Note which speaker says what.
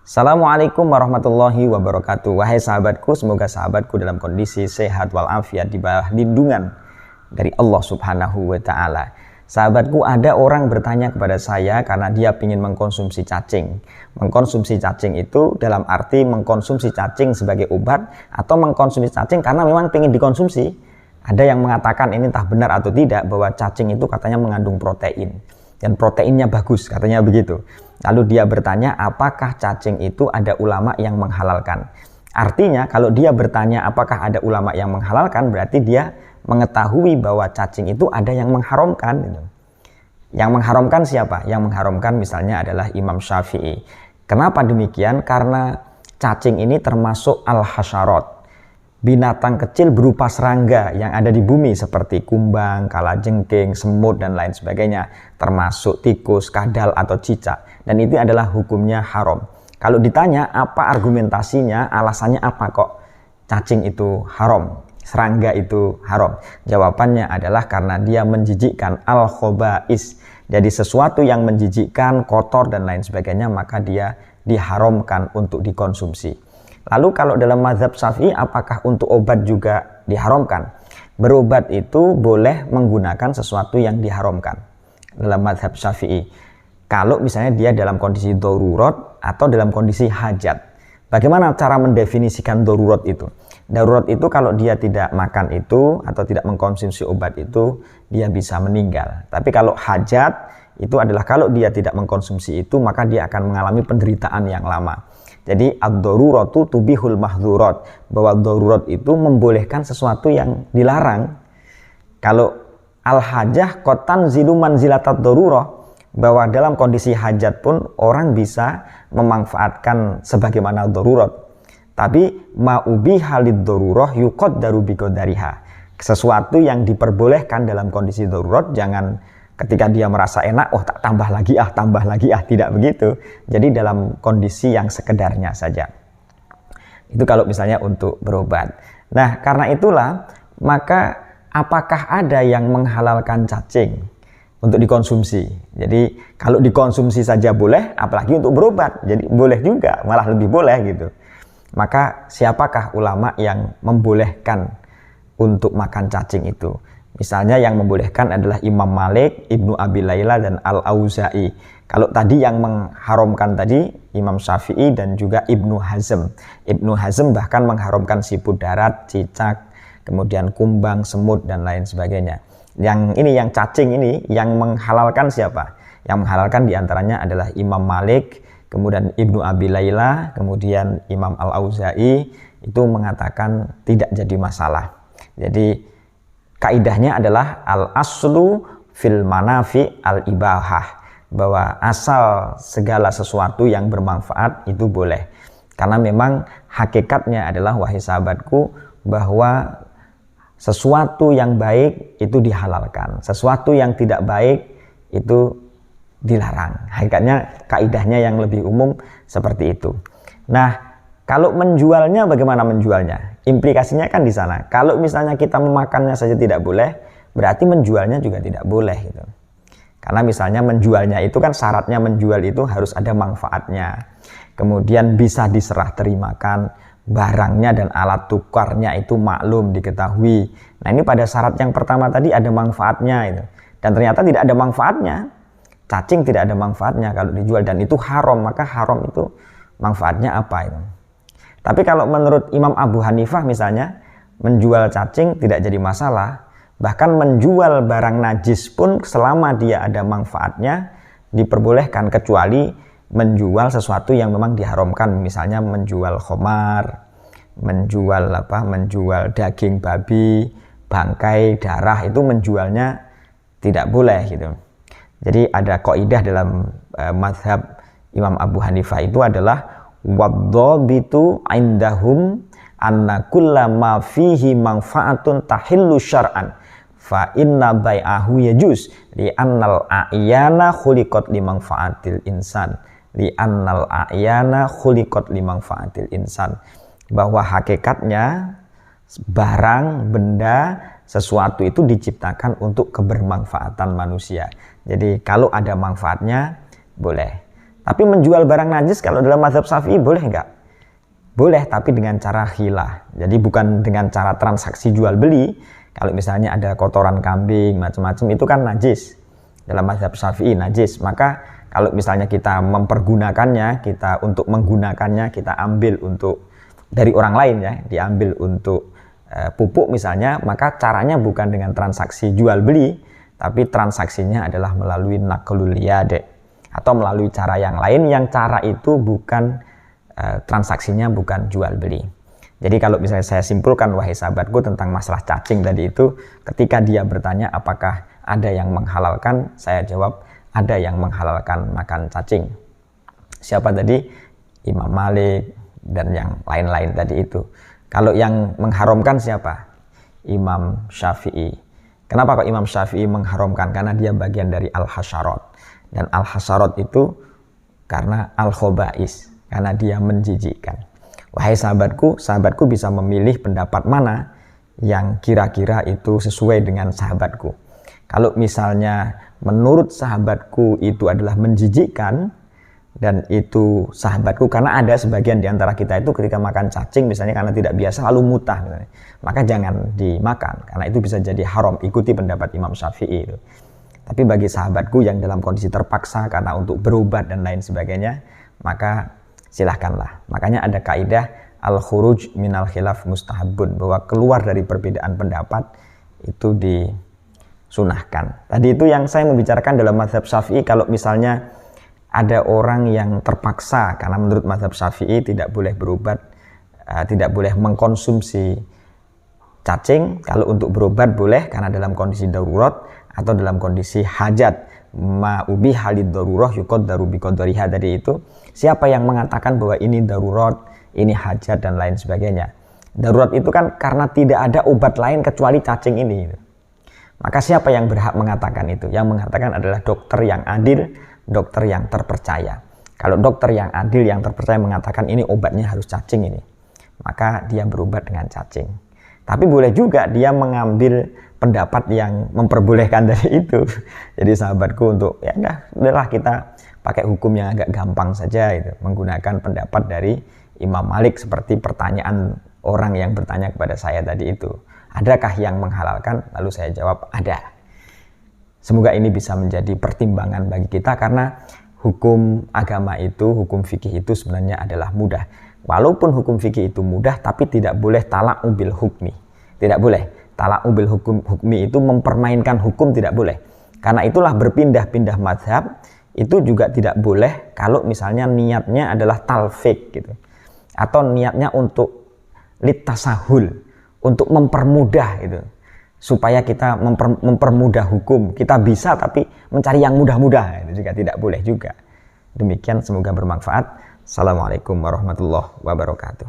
Speaker 1: Assalamualaikum warahmatullahi wabarakatuh. Wahai sahabatku, semoga sahabatku dalam kondisi sehat walafiat di bawah lindungan dari Allah Subhanahu wa Ta'ala. Sahabatku, ada orang bertanya kepada saya karena dia ingin mengkonsumsi cacing. Mengkonsumsi cacing itu dalam arti mengkonsumsi cacing sebagai obat atau mengkonsumsi cacing karena memang ingin dikonsumsi. Ada yang mengatakan ini entah benar atau tidak bahwa cacing itu katanya mengandung protein dan proteinnya bagus, katanya begitu. Lalu dia bertanya, apakah cacing itu ada ulama yang menghalalkan? Artinya kalau dia bertanya apakah ada ulama yang menghalalkan, berarti dia mengetahui bahwa cacing itu ada yang mengharamkan. Yang mengharamkan siapa? Yang mengharamkan misalnya adalah Imam Syafi'i. Kenapa demikian? Karena cacing ini termasuk al-hasyarat, binatang kecil berupa serangga yang ada di bumi seperti kumbang, kalajengking, semut, dan lain sebagainya, termasuk tikus, kadal, atau cicak. Dan itu adalah hukumnya haram. Kalau ditanya apa argumentasinya, alasannya apa kok cacing itu haram, serangga itu haram? Jawabannya adalah karena dia menjijikkan, al-khobais. Jadi sesuatu yang menjijikkan, kotor, dan lain sebagainya, maka dia diharamkan untuk dikonsumsi. Lalu kalau dalam mazhab Syafi'i, apakah untuk obat juga diharamkan? Berobat itu boleh menggunakan sesuatu yang diharamkan dalam mazhab Syafi'i. Kalau misalnya dia dalam kondisi darurat atau dalam kondisi hajat. Bagaimana cara mendefinisikan darurat itu? Darurat itu kalau dia tidak makan itu atau tidak mengkonsumsi obat itu, dia bisa meninggal. Tapi kalau hajat itu adalah kalau dia tidak mengkonsumsi itu, maka dia akan mengalami penderitaan yang lama. Jadi ad-daruratu tubihul mahzurat, bahwa darurat itu membolehkan sesuatu yang dilarang. Kalau al-hajah qatan zilu manzilatat darurah, bahwa dalam kondisi hajat pun orang bisa memanfaatkan sebagaimana darurat. Tapi ma'ubi halid darurah yuqaddaru biqadariha. Sesuatu yang diperbolehkan dalam kondisi darurat, jangan ketika dia merasa enak, oh tak tambah lagi, tidak begitu. Jadi dalam kondisi yang sekedarnya saja. Itu kalau misalnya untuk berobat. Nah, karena itulah, maka apakah ada yang menghalalkan cacing untuk dikonsumsi? Jadi kalau dikonsumsi saja boleh, apalagi untuk berobat. Jadi boleh juga, malah lebih boleh gitu. Maka siapakah ulama yang membolehkan untuk makan cacing itu? Misalnya yang membolehkan adalah Imam Malik, Ibnu Abi Layla, dan Al-Auza'i. Kalau tadi yang mengharamkan tadi Imam Syafi'i dan juga Ibnu Hazm. Ibnu Hazm bahkan mengharamkan siput darat, cicak, kemudian kumbang, semut, dan lain sebagainya. Yang ini, yang cacing ini, yang menghalalkan siapa? Yang menghalalkan diantaranya adalah Imam Malik, kemudian Ibnu Abi Layla, kemudian Imam Al-Auza'i. Itu mengatakan tidak jadi masalah. Jadi kaidahnya adalah al-aslu fil manafi al-ibahah, bahwa asal segala sesuatu yang bermanfaat itu boleh. Karena memang hakikatnya adalah, wahai sahabatku, bahwa sesuatu yang baik itu dihalalkan, sesuatu yang tidak baik itu dilarang. Hakikatnya kaidahnya yang lebih umum seperti itu. Nah, kalau menjualnya, bagaimana menjualnya? Implikasinya kan di sana. Kalau misalnya kita memakannya saja tidak boleh, berarti menjualnya juga tidak boleh gitu. Karena misalnya menjualnya itu kan syaratnya menjual itu harus ada manfaatnya. Kemudian bisa diserah terimakan, barangnya dan alat tukarnya itu maklum diketahui. Nah, ini pada syarat yang pertama tadi ada manfaatnya itu. Dan ternyata tidak ada manfaatnya. Cacing tidak ada manfaatnya kalau dijual dan itu haram, maka haram itu manfaatnya apa itu? Tapi kalau menurut Imam Abu Hanifah misalnya, menjual cacing tidak jadi masalah. Bahkan menjual barang najis pun selama dia ada manfaatnya diperbolehkan, kecuali menjual sesuatu yang memang diharamkan. Misalnya menjual khamar, menjual daging babi, bangkai, darah, itu menjualnya tidak boleh gitu. Jadi ada kaidah dalam mazhab Imam Abu Hanifah itu adalah wadhabitu indahum anna kullama fihi manfaatun tahillu syar'an fa inna bai'ahu yajuz li annal a'yana khuliqat li manfaatil insan bahwa hakikatnya barang, benda, sesuatu itu diciptakan untuk kebermanfaatan manusia. Jadi kalau ada manfaatnya boleh. Tapi menjual barang najis kalau dalam mazhab Syafi'i boleh nggak? Boleh, tapi dengan cara khilah. Jadi bukan dengan cara transaksi jual beli. Kalau misalnya ada kotoran kambing macam-macam itu kan najis. Dalam mazhab Syafi'i najis. Maka kalau misalnya kita mempergunakannya, kita untuk menggunakannya, kita ambil untuk dari orang lain ya, diambil untuk pupuk misalnya, maka caranya bukan dengan transaksi jual beli, tapi transaksinya adalah melalui naqlul yad atau melalui cara yang lain, yang cara itu bukan transaksinya bukan jual beli. Jadi kalau misalnya saya simpulkan wahai sahabatku tentang masalah cacing tadi itu, ketika dia bertanya apakah ada yang menghalalkan, saya jawab ada yang menghalalkan makan cacing. Siapa tadi? Imam Malik dan yang lain-lain tadi itu. Kalau yang mengharamkan siapa? Imam Syafi'i. Kenapa kok Imam Syafi'i mengharamkan? Karena dia bagian dari al-hasyarat. Dan al-hasyarat itu karena al-khobais, karena dia menjijikkan. Wahai sahabatku, sahabatku bisa memilih pendapat mana yang kira-kira itu sesuai dengan sahabatku. Kalau misalnya menurut sahabatku itu adalah menjijikkan, dan itu sahabatku, karena ada sebagian di antara kita itu ketika makan cacing misalnya karena tidak biasa lalu mutah misalnya, maka jangan dimakan karena itu bisa jadi haram. Ikuti pendapat Imam Syafi'i itu. Tapi bagi sahabatku yang dalam kondisi terpaksa karena untuk berobat dan lain sebagainya, maka silahkanlah. Makanya ada kaidah al-khuruj minal khilaf mustahabun, bahwa keluar dari perbedaan pendapat itu disunahkan. Tadi itu yang saya membicarakan dalam mazhab Syafi'i. Kalau misalnya ada orang yang terpaksa, karena menurut mazhab Syafi'i tidak boleh berobat, tidak boleh mengkonsumsi cacing. Kalau untuk berobat boleh karena dalam kondisi darurat atau dalam kondisi hajat. Ma'ubi halid darurah yuqaddaru biqadariha tadi itu. Siapa yang mengatakan bahwa ini darurat, ini hajat dan lain sebagainya? Darurat itu kan karena tidak ada obat lain kecuali cacing ini. Maka siapa yang berhak mengatakan itu? Yang mengatakan adalah dokter yang adil, dokter yang terpercaya. Kalau dokter yang adil, yang terpercaya mengatakan ini obatnya harus cacing ini, maka dia berobat dengan cacing. Tapi boleh juga dia mengambil pendapat yang memperbolehkan dari itu. Jadi sahabatku untuk ya udahlah kita pakai hukum yang agak gampang saja itu, menggunakan pendapat dari Imam Malik seperti pertanyaan orang yang bertanya kepada saya tadi itu. Adakah yang menghalalkan? Lalu saya jawab ada. Semoga ini bisa menjadi pertimbangan bagi kita karena hukum agama itu, hukum fikih itu sebenarnya adalah mudah. Walaupun hukum fikih itu mudah, tapi tidak boleh talak ubil hukmi. Tidak boleh. Talak ubil hukmi itu mempermainkan hukum, tidak boleh. Karena itulah berpindah-pindah mazhab itu juga tidak boleh kalau misalnya niatnya adalah talfik gitu. Atau niatnya untuk litasahul, untuk mempermudah gitu. Supaya kita mempermudah hukum. Kita bisa tapi mencari yang mudah-mudah, itu juga tidak boleh juga. Demikian, semoga bermanfaat. Assalamualaikum warahmatullahi wabarakatuh.